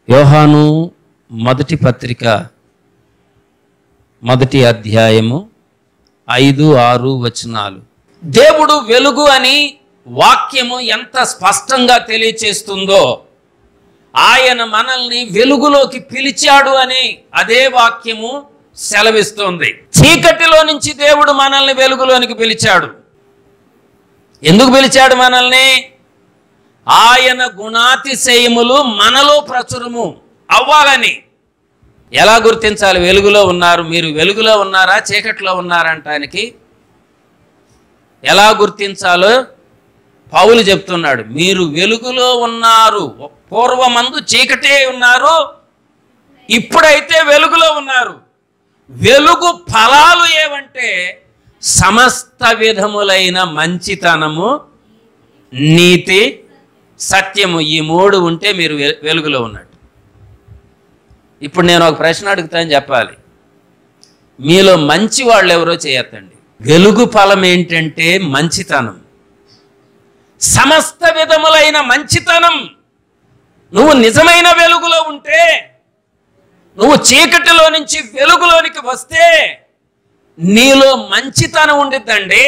యోహాను మొదటి పత్రిక మొదటి అధ్యాయము 5-6 వచనాలు. దేవుడు వెలుగు అని వాక్యము ఎంత స్పష్టంగా తెలియచేస్తుందో, ఆయన మనల్ని వెలుగులోకి పిలిచాడు అని అదే వాక్యము సెలవిస్తోంది. చీకటిలో నుంచి దేవుడు మనల్ని వెలుగులోనికి పిలిచాడు. ఎందుకు పిలిచాడు మనల్ని? ఆయన గుణాతిశయములు మనలో ప్రచురము అవ్వాలని. ఎలా గుర్తించాలి వెలుగులో ఉన్నారు? మీరు వెలుగులో ఉన్నారా చీకటిలో ఉన్నారంటానికి ఎలా గుర్తించాలో పౌలు చెప్తున్నాడు. మీరు వెలుగులో ఉన్నారు, పూర్వమందు చీకటే ఉన్నారు, ఇప్పుడైతే వెలుగులో ఉన్నారు. వెలుగు ఫలాలు ఏవంటే సమస్త విధములైన మంచితనము, నీతి, సత్యము. ఈ 3 ఉంటే మీరు వెలుగులో ఉన్నట్టు. ఇప్పుడు నేను ఒక ప్రశ్న అడుగుతాను, చెప్పాలి. మీలో మంచి వాళ్ళు ఎవరో చేయొద్దండి. వెలుగు ఫలం ఏంటంటే మంచితనం, సమస్త విధములైన మంచితనం. నువ్వు నిజమైన వెలుగులో ఉంటే, నువ్వు చీకటిలో నుంచి వెలుగులోనికి వస్తే నీలో మంచితనం ఉండిద్దండి.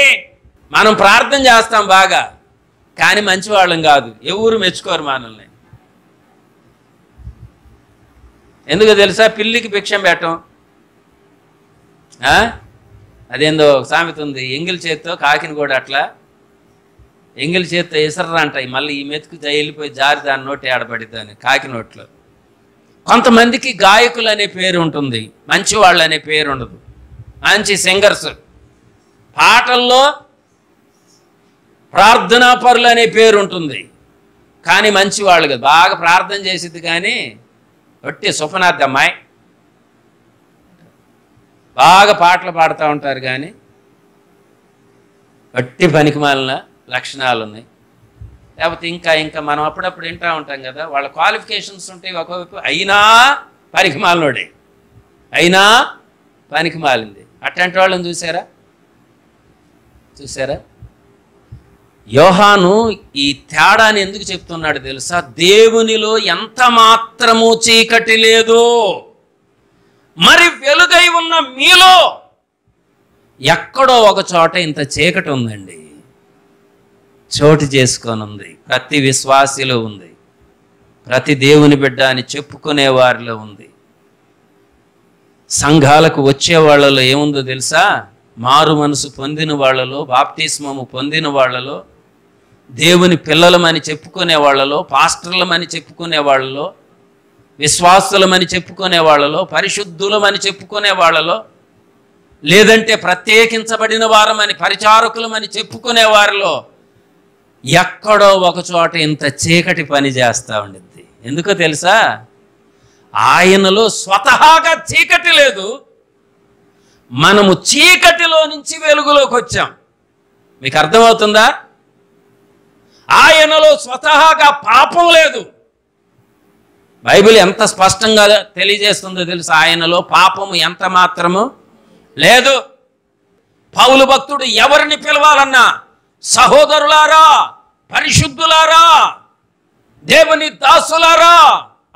మనం ప్రార్థన చేస్తాం బాగా, కానీ మంచివాళ్ళం కాదు. ఎవరు మెచ్చుకోరు మనల్ని. ఎందుకు తెలుసా? పిల్లికి భిక్షం పెట్టం. అదేందో సామెత ఉంది, ఎంగిల్ చేత్తో కాకిని కూడా అట్లా ఎంగిల్ చేత్తో ఇసర్రా అంటాయి, మళ్ళీ ఈ మెతుకు వెళ్ళిపోయి జారి దాని నోటి ఆడబడిద్దని కాకి నోట్లో. కొంతమందికి గాయకులు అనే పేరు ఉంటుంది, మంచివాళ్ళు అనే పేరు ఉండదు. మంచి సింగర్స్, పాటల్లో ప్రార్థనాపరులు అనే పేరు ఉంటుంది, కానీ మంచివాళ్ళు కదా. బాగా ప్రార్థన చేసిద్ది కానీ ఒట్టి సుపనాథ్ అమ్మాయి, బాగా పాటలు పాడుతూ ఉంటారు కానీ ఒట్టి పనికిమాలిన లక్షణాలు ఉన్నాయి. లేకపోతే ఇంకా మనం అప్పుడప్పుడు వింటూ ఉంటాం కదా, వాళ్ళ క్వాలిఫికేషన్స్ ఉంటాయి ఒకవైపు, అయినా పనికిమాలినోడే, అయినా పనికిమాలింది. అట్లాంటి వాళ్ళని చూసారా? యోహాను ఈ తేడాని ఎందుకు చెప్తున్నాడు తెలుసా? దేవునిలో ఎంత మాత్రము చీకటి లేదు, మరి వెలుగై ఉన్న మీలో ఎక్కడో ఒక చోట ఇంత చీకటి ఉందండి, చోటు చేసుకొని ఉంది. ప్రతి విశ్వాసిలో ఉంది, ప్రతి దేవుని బిడ్డ అని చెప్పుకునే వారిలో ఉంది. సంఘాలకు వచ్చే వాళ్ళలో ఏముందో తెలుసా? మారు మనసు పొందిన వాళ్ళలో, బాప్తిస్మము పొందిన వాళ్ళలో, దేవుని పిల్లలమని చెప్పుకునే వాళ్ళలో, పాస్టర్లమని చెప్పుకునే వాళ్ళలో, విశ్వాసులమని చెప్పుకునే వాళ్ళలో, పరిశుద్ధులమని చెప్పుకునే వాళ్ళలో, లేదంటే ప్రత్యేకించబడిన వారమని, పరిచారకులమని చెప్పుకునే వారిలో ఎక్కడో ఒక చోట ఇంత చీకటి పని చేస్తూ ఉండిద్ది. ఎందుకో తెలుసా? ఆయనలో స్వతహాగా చీకటి లేదు, మనము చీకటిలో నుంచి వెలుగులోకి వచ్చాం. మీకు అర్థమవుతుందా? ఆయనలో స్వతహాగా పాపం లేదు. బైబిల్ ఎంత స్పష్టంగా తెలియజేస్తుందో తెలుసా? ఆయనలో పాపము ఎంత మాత్రము లేదు. పౌలు భక్తుడు ఎవరిని పిలవాలన్నా సహోదరులారా, పరిశుద్ధులారా, దేవుని దాసులారా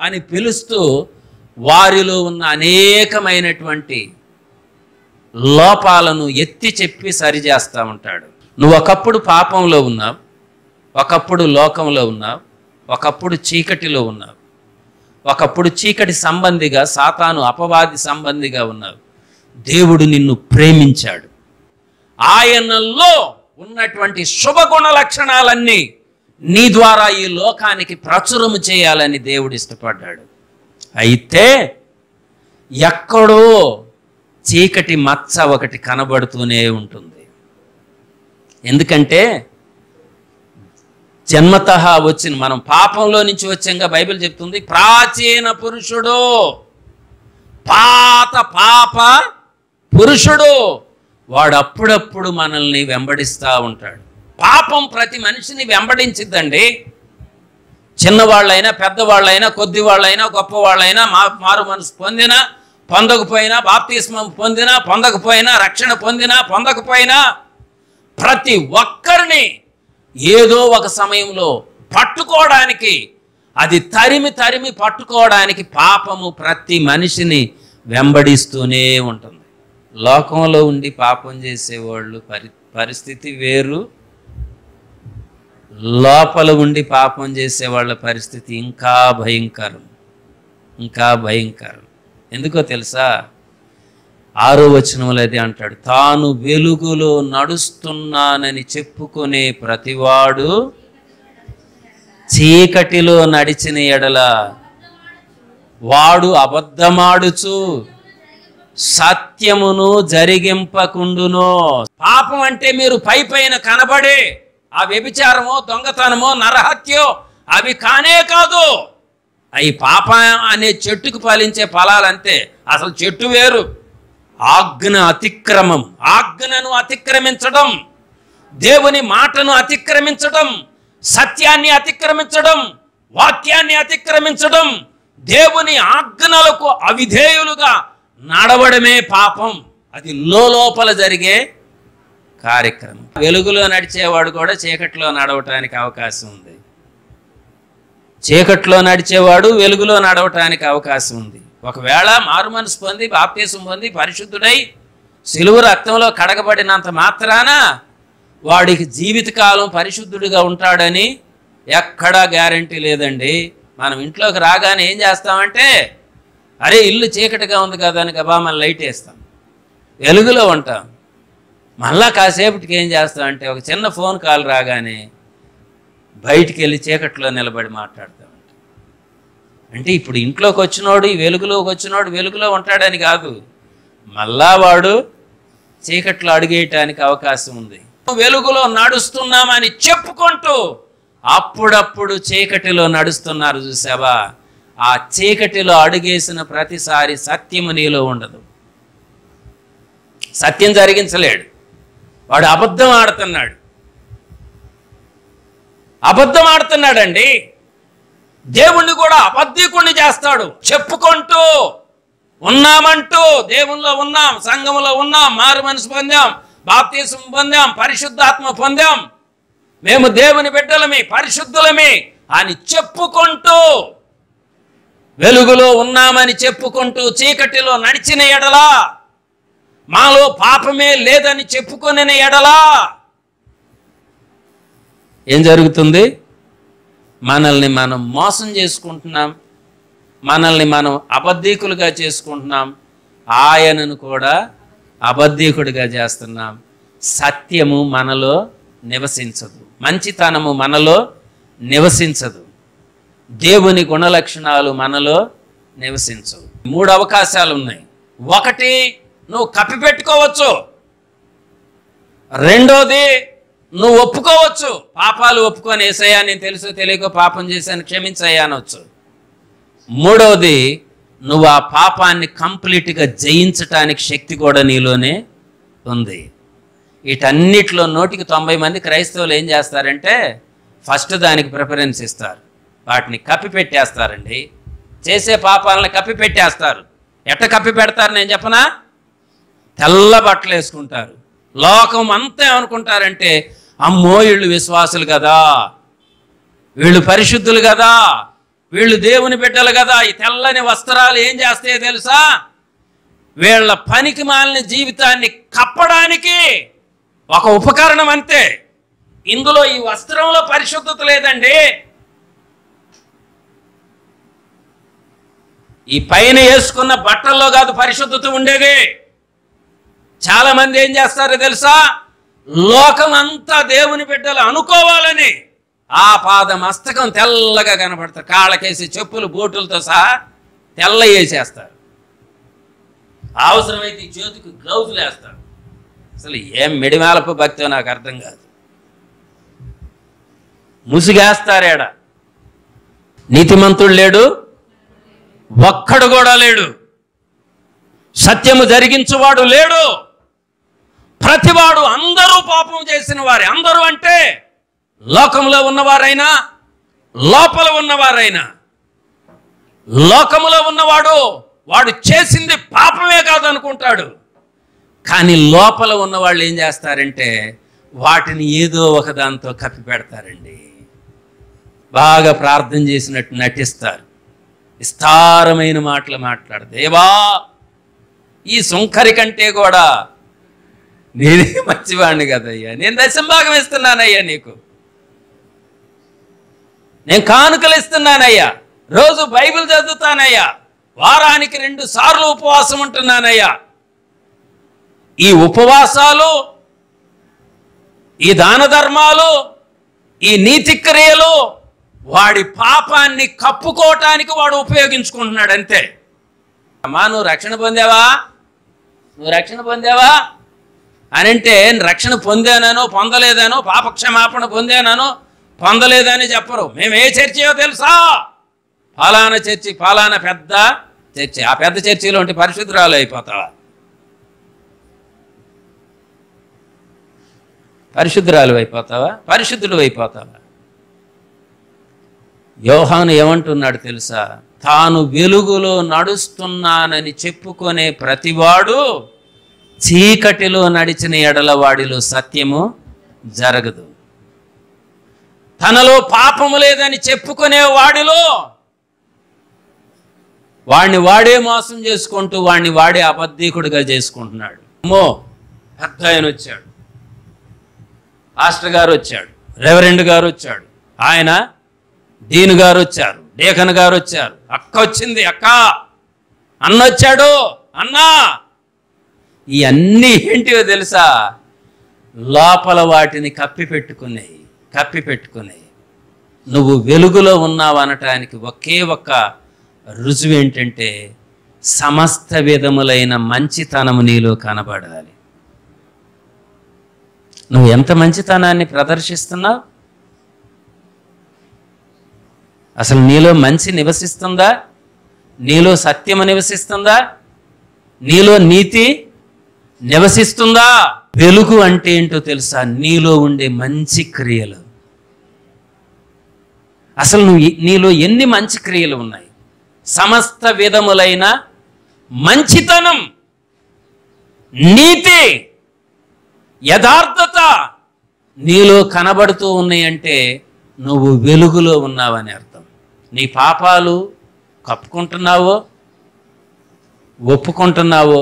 అని పిలుస్తూ వారిలో ఉన్న అనేకమైనటువంటి లోపాలను ఎత్తి చెప్పి సరిచేస్తూ ఉంటాడు. నువ్వు ఒకప్పుడు పాపంలో ఉన్నావు, ఒకప్పుడు లోకంలో ఉన్నావు, ఒకప్పుడు చీకటిలో ఉన్నావు, ఒకప్పుడు చీకటి సంబంధిగా, సాతాను అపవాది సంబంధిగా ఉన్నావు. దేవుడు నిన్ను ప్రేమించాడు. ఆయనలో ఉన్నటువంటి శుభగుణ లక్షణాలన్నీ నీ ద్వారా ఈ లోకానికి ప్రచురము చేయాలని దేవుడు ఇష్టపడ్డాడు. అయితే ఎక్కడో చీకటి మచ్చ ఒకటి కనబడుతూనే ఉంటుంది. ఎందుకంటే జన్మతః వచ్చిన మనం పాపంలో నుంచి వచ్చాక బైబిల్ చెప్తుంది, ప్రాచీన పురుషుడు, పాత పాప పురుషుడు, వాడు అప్పుడప్పుడు మనల్ని వెంబడిస్తూ ఉంటాడు. పాపం ప్రతి మనిషిని వెంబడించిద్దండి. చిన్నవాళ్ళైనా, పెద్దవాళ్ళైనా, కొద్దివాళ్ళైనా, గొప్పవాళ్ళైనా, మారు మనసు పొందినా పొందకపోయినా, బాప్తిస్మం పొందినా పొందకపోయినా, రక్షణ పొందినా పొందకపోయినా, ప్రతి ఒక్కరిని ఏదో ఒక సమయంలో పట్టుకోవడానికి అది తరిమి తరిమి పట్టుకోవడానికి పాపము ప్రతి మనిషిని వెంబడిస్తూనే ఉంటుంది. లోకంలో ఉండి పాపం చేసేవాళ్ళు పరిస్థితి వేరు, లోపల ఉండి పాపం చేసేవాళ్ళ పరిస్థితి ఇంకా భయంకరం, ఇంకా భయంకరం. ఎందుకో తెలుసా? 6వ వచనంలో అది అంటాడు, తాను వెలుగులో నడుస్తున్నానని చెప్పుకునే ప్రతివాడు చీకటిలో నడిచిన ఎడల వాడు అబద్ధమాడుచు సత్యమును జరిగింపకుండును. పాపం అంటే మీరు పై పైన కనబడే ఆ వ్యభిచారమో, దొంగతనమో, నరహత్యో అవి కానే కాదు. అవి పాప అనే చెట్టుకు ఫలించే ఫలాలంతే. అసలు చెట్టు వేరు. ఆజ్ఞ అతిక్రమం, ఆజ్ఞను అతిక్రమించడం, దేవుని మాటను అతిక్రమించడం, సత్యాన్ని అతిక్రమించడం, వాక్యాన్ని అతిక్రమించడం, దేవుని ఆజ్ఞలకు అవిధేయులుగా నడవడమే పాపం. అది లోపల జరిగే కార్యక్రమం. వెలుగులో నడిచేవాడు కూడా చీకట్లో నడవటానికి అవకాశం ఉంది. చీకట్లో నడిచేవాడు వెలుగులో నడవటానికి అవకాశం ఉంది. ఒకవేళ మారు మనసు పొంది బాప్తీసం పొంది పరిశుద్ధుడై సిలువ రక్తంలో కడగబడినంత మాత్రాన వాడికి జీవితకాలం పరిశుద్ధుడిగా ఉంటాడని ఎక్కడా గ్యారంటీ లేదండి. మనం ఇంట్లోకి రాగానే ఏం చేస్తామంటే, అరే ఇల్లు చీకటిగా ఉంది కదా అని గబా మనం లైట్ వేస్తాం, వెలుగులో ఉంటాం. మళ్ళా కాసేపటికి ఏం చేస్తామంటే ఒక చిన్న ఫోన్ కాల్ రాగానే బయటికి వెళ్ళి చీకట్లో నిలబడి మాట్లాడతాం. అంటే ఇప్పుడు ఇంట్లోకి వచ్చినోడు, ఈ వెలుగులోకి వచ్చినోడు వెలుగులో ఉంటాడని కాదు, మళ్ళా వాడు చీకట్లో అడుగేయటానికి అవకాశం ఉంది. వెలుగులో నడుస్తున్నామని చెప్పుకుంటూ అప్పుడప్పుడు చీకటిలో నడుస్తున్నారు చూసావా? ఆ చీకటిలో అడుగేసిన ప్రతిసారి సత్యము నీలో ఉండదు. సత్యం జరిగించలేడు. వాడు అబద్ధం ఆడుతున్నాడు. అబద్ధం ఆడుతున్నాడండి. దేవుణ్ణి కూడా అబద్ధీకుణ్ణి చేస్తాడు. చెప్పుకుంటూ ఉన్నామంటూ దేవునిలో ఉన్నాం, సంఘంలో ఉన్నాం, మారు మనసు పొందాం, బాప్తీసం పొందాం, పరిశుద్ధాత్మ పొందాం, మేము దేవుని బిడ్డలమే, పరిశుద్ధులమే అని చెప్పుకుంటూ, వెలుగులో ఉన్నామని చెప్పుకుంటూ చీకటిలో నడిచిన ఎడలా, మాలో పాపమే లేదని చెప్పుకొనిన ఎడలా ఏం జరుగుతుంది? మనల్ని మనం మోసం చేసుకుంటున్నాం, మనల్ని మనం అబద్ధీకులుగా చేసుకుంటున్నాం, ఆయనను కూడా అబద్ధీకుడిగా చేస్తున్నాం. సత్యము మనలో నివసించదు, మంచితనము మనలో నివసించదు, దేవుని గుణలక్షణాలు మనలో నివసించవు. 3 అవకాశాలు ఉన్నాయి. ఒకటి, నువ్వు కప్పిపెట్టుకోవచ్చు. రెండోది, నువ్వు ఒప్పుకోవచ్చు. పాపాలు ఒప్పుకొని యేసయ్యా నేను తెలుసో తెలియకో పాపం చేశాను క్షమించయ్యా అనొచ్చు. మూడవది, నువ్వు ఆ పాపాన్ని కంప్లీట్గా జయించటానికి శక్తి కూడా నీలోనే ఉంది. వీటన్నిటిలో 100కి 90 మంది క్రైస్తవులు ఏం చేస్తారంటే ఫస్ట్ దానికి ప్రిఫరెన్స్ ఇస్తారు. వాటిని కప్పిపెట్టేస్తారండి. చేసే పాపాలను కప్పిపెట్టేస్తారు. ఎట్ట కప్పి పెడతారు నేను చెప్పనా? తెల్ల బట్టలు వేసుకుంటారు. లోకం అంతా ఏమనుకుంటారంటే, అమ్మో వీళ్ళు విశ్వాసులు కదా, వీళ్ళు పరిశుద్ధులు కదా, వీళ్ళు దేవుని బిడ్డలు కదా. ఈ తెల్లని వస్త్రాలు ఏం చేస్తాయో తెలుసా? వీళ్ళ పనికి మాలిన జీవితాన్ని కప్పడానికి ఒక ఉపకరణం అంతే. ఇందులో ఈ వస్త్రంలో పరిశుద్ధత లేదండి. ఈ పైన వేసుకున్న బట్టల్లో కాదు పరిశుద్ధత ఉండేది. చాలా మంది ఏం చేస్తారో తెలుసా? లోకం అంతా దేవుని బిడ్డలు అనుకోవాలని ఆ పాద మస్తకం తెల్లగా కనబడతారు. కాళ్ళకేసి చెప్పులు బూటులతో సహా తెల్ల వేసేస్తారు. అవసరమైతే ఈ చేతికి గ్లౌజులు వేస్తారు. అసలు ఏం మెడిమేలపు భక్తో నాకు అర్థం కాదు. ముసుగేస్తారేడ. నీతిమంతుడు లేడు, ఒక్కడు కూడా లేడు. సత్యము జరిగించువాడు లేడు. ప్రతివాడు, అందరూ పాపం చేసిన వారే. అందరూ అంటే లోకంలో ఉన్నవారైనా లోపల ఉన్నవారైనా. లోకములో ఉన్నవాడు వాడు చేసింది పాపమే కాదనుకుంటాడు. కానీ లోపల ఉన్నవాళ్ళు ఏం చేస్తారంటే వాటిని ఏదో ఒకదాంతో కప్పి పెడతారండి. బాగా ప్రార్థన చేసినట్టు నటిస్తారు, విస్తారమైన మాటలు మాట్లాడదు. దేవా, ఈ సుంకరి కంటే కూడా నేనే మంచివాడిని కదయ్యా, నేను దశంభాగం ఇస్తున్నానయ్యా, నీకు నేను కానుకలు ఇస్తున్నానయ్యా, రోజు బైబిల్ చదువుతానయ్యా, వారానికి 2 సార్లు ఉపవాసం ఉంటున్నానయ్యా. ఈ ఉపవాసాలు, ఈ దాన ధర్మాలు, ఈ నీతి క్రియలు వాడి పాపాన్ని కప్పుకోవటానికి వాడు ఉపయోగించుకుంటున్నాడు అంతే. అమ్మా, నువ్వు రక్షణ పొందావా, నువ్వు రక్షణ పొందావా అని అంటే, రక్షణ పొందానో పొందలేదానో, పాపక్షమాపణ పొందానో పొందలేదని చెప్పరు. మేము ఏ చర్చియో తెలుసా, ఫలానా చర్చి, ఫలానా పెద్ద చర్చి. ఆ పెద్ద చర్చిలో ఉంటే పరిశుద్ధురాలు అయిపోతావా? పరిశుద్ధురాలు అయిపోతావా? పరిశుద్ధుడు అయిపోతావా? యోహాను ఏమంటున్నాడు తెలుసా? తాను వెలుగులో నడుస్తున్నానని చెప్పుకునే ప్రతివాడు చీకటిలో నడిచిన ఎడల వాడిలో సత్యము జరగదు. తనలో పాపము లేదని చెప్పుకునే వాడిలో వాడిని వాడే మోసం చేసుకుంటూ వాడిని వాడే అబద్ధీకుడిగా చేసుకుంటున్నాడు. అమ్మో, పెద్ద ఆయన వచ్చాడు, పాస్టర్ గారు వచ్చాడు, రెవరెండ్ గారు వచ్చాడు, ఆయన డీన్ గారు వచ్చారు, డేకన్ గారు వచ్చారు, అక్క వచ్చింది, అక్క, అన్న వచ్చాడు, అన్నా. ఇవన్నీ ఏంటివో తెలుసా? లోపల వాటిని కప్పిపెట్టుకున్నాయి. నువ్వు వెలుగులో ఉన్నావు అనటానికి ఒకే ఒక్క రుజువు ఏంటంటే, సమస్త విధములైన మంచితనము నీలో కనబడాలి. నువ్వు ఎంత మంచితనాన్ని ప్రదర్శిస్తున్నావు? అసలు నీలో మంచి నివసిస్తుందా? నీలో సత్యము నివసిస్తుందా? నీలో నీతి నివసిస్తుందా? వెలుగు అంటే ఏంటో తెలుసా? నీలో ఉండే మంచి క్రియలు. అసలు నీలో ఎన్ని మంచి క్రియలు ఉన్నాయి? సమస్త విధములైన మంచితనం, నీతి, యథార్థత నీలో కనబడుతూ ఉన్నాయంటే నువ్వు వెలుగులో ఉన్నావని అర్థం. నీ పాపాలు కప్పుకుంటున్నావో, ఒప్పుకుంటున్నావో,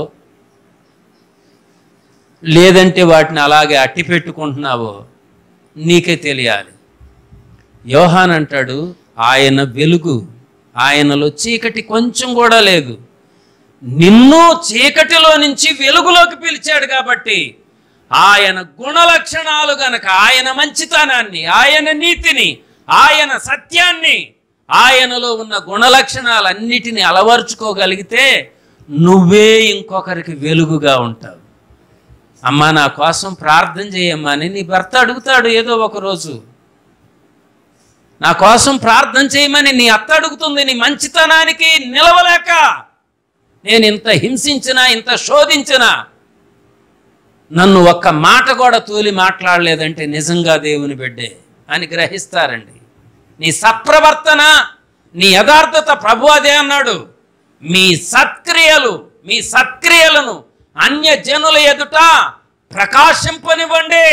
లేదంటే వాటిని అలాగే అట్టి పెట్టుకుంటున్నావో నీకే తెలియాలి. యోహాన్ అంటాడు, ఆయన వెలుగు, ఆయనలో చీకటి కొంచెం కూడా లేదు. నిన్ను చీకటిలో నుంచి వెలుగులోకి పిలిచాడు కాబట్టి ఆయన గుణలక్షణాలు గనక, ఆయన మంచితనాన్ని, ఆయన నీతిని, ఆయన సత్యాన్ని, ఆయనలో ఉన్న గుణలక్షణాలన్నిటినీ అలవర్చుకోగలిగితే నువ్వే ఇంకొకరికి వెలుగుగా ఉంటావు. అమ్మా, నా కోసం ప్రార్థన చేయమ్మా అని నీ భర్త అడుగుతాడు ఏదో ఒకరోజు. నా కోసం ప్రార్థన చేయమని నీ అత్త అడుగుతుంది. నీ మంచితనానికి నిలవలేక, నేను ఇంత హింసించినా, ఇంత శోధించినా నన్ను ఒక్క మాట కూడా తూలి మాట్లాడలేదంటే నిజంగా దేవుని బిడ్డే అని గ్రహిస్తారండి. నీ సత్ప్రవర్తన, నీ యథార్థత, ప్రభు అదే అన్నాడు, మీ సత్క్రియలను అన్య జనుల ఎదుట ప్రకాశింపనివ్వండి.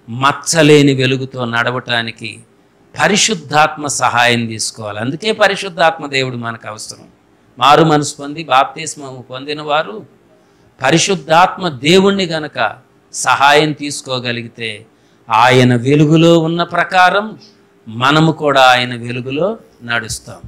మచ్చలేని వెలుగుతో నడవటానికి పరిశుద్ధాత్మ సహాయం తీసుకోవాలి. అందుకే పరిశుద్ధాత్మ దేవుడు మనకు అవసరం. మారు మనసు పొంది బాప్తిస్మము పొందిన వారు పరిశుద్ధాత్మ దేవుణ్ణి గనక సహాయం తీసుకోగలిగితే ఆయన వెలుగులో ఉన్న ప్రకారం మనము కూడా ఆయన వెలుగులో నడుస్తాం.